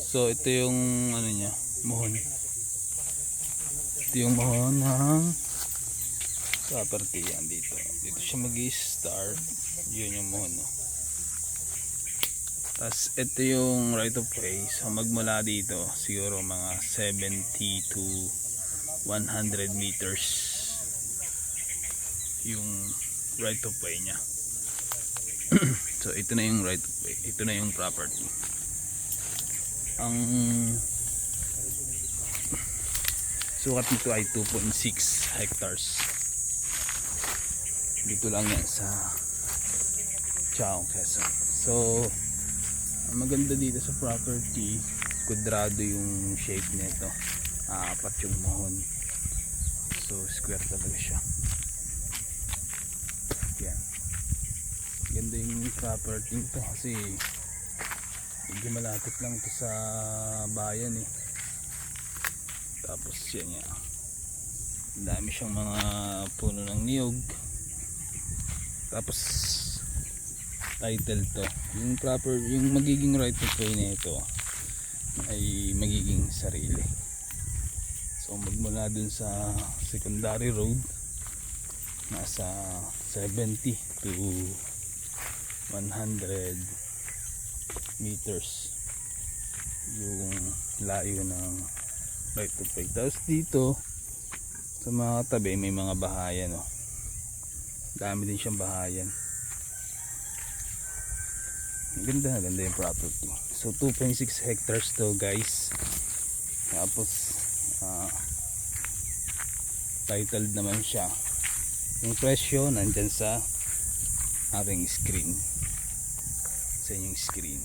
So ito yung ano niya, mohon. Ito yung mohon ng property yan dito. Dito siya mag-start. Yun yung mohon, no. Tapos ito yung right of way. So magmula dito siguro mga 70 to 100 meters yung right of way niya. So ito na yung right of way. Ito na yung property. Ang sukat nito ay 2.6 hectares. Dito lang yan sa Chaong, Quezon. So ang maganda dito sa property, kudrado yung shape nito. Apat yung mohon. So square talaga siya. Yan. Ganda yung property nito kasi medyo malapit lang ito sa bayan eh. Tapos yan yan. Dami siyang mga puno ng niyog. Tapos title to. Yung proper, yung magiging right of way na ito ay magiging sarili. So magmula dun sa secondary road nasa 70 to 100 meters yung layo ng right of way. Tapos dito sa mga tabi may mga bahayan, no? Dami din siyang bahayan. Ganda yung property. So 2.6 hectares to, guys. Tapos titled naman siya. Yung presyo nandyan sa aking screen. Sa inyong screen.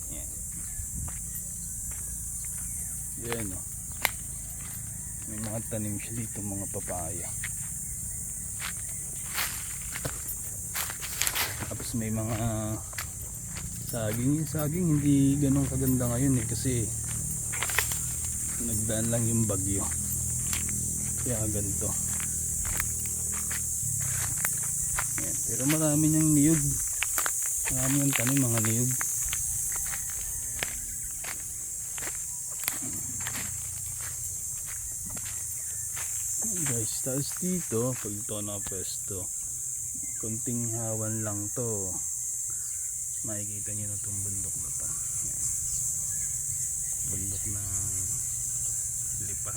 Yan. Yan, no? May mga tanim siya dito, mga papaya. Tapos may mga saging. Yung saging hindi ganun kaganda ngayon eh, kasi nagdaan lang yung bagyo, kaya ganito. Yan. Pero marami niyang niyog, marami yung tanim, mga niyog. Yan guys, tapos dito pag ito na pwesto, kunting hawan lang to, makikita nyo na itong bundok na to. Yan. Bundok na Lipa,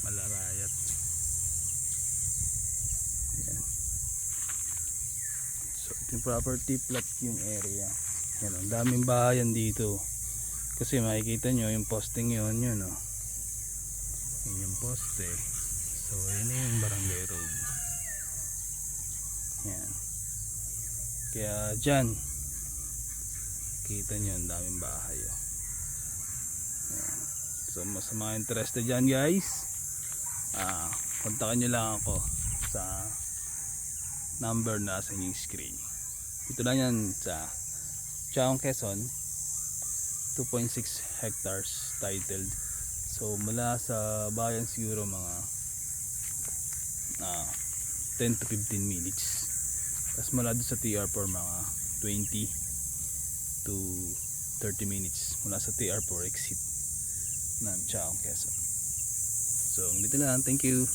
Malarayat. Yan. So ito yung property plot, yung area. Yan, ang daming bahayan dito kasi makikita nyo yung posting yun, yun o. Yun yung poste. So yun yung barangay road. Yan. Kaya dyan kita nyo ang daming bahay, oh. Yan. So sa mga interested dyan, guys, kontakan nyo lang ako sa number na sa inyong screen. Ito lang yan sa Chaong, Quezon. 2.6 hectares titled. So mula sa bayan siguro mga 10 to 15 minutes. Tapos mula doon sa TR4 mga 20 to 30 minutes mula sa TR4 exit ng Chaong, Quezon. So dito lang, thank you.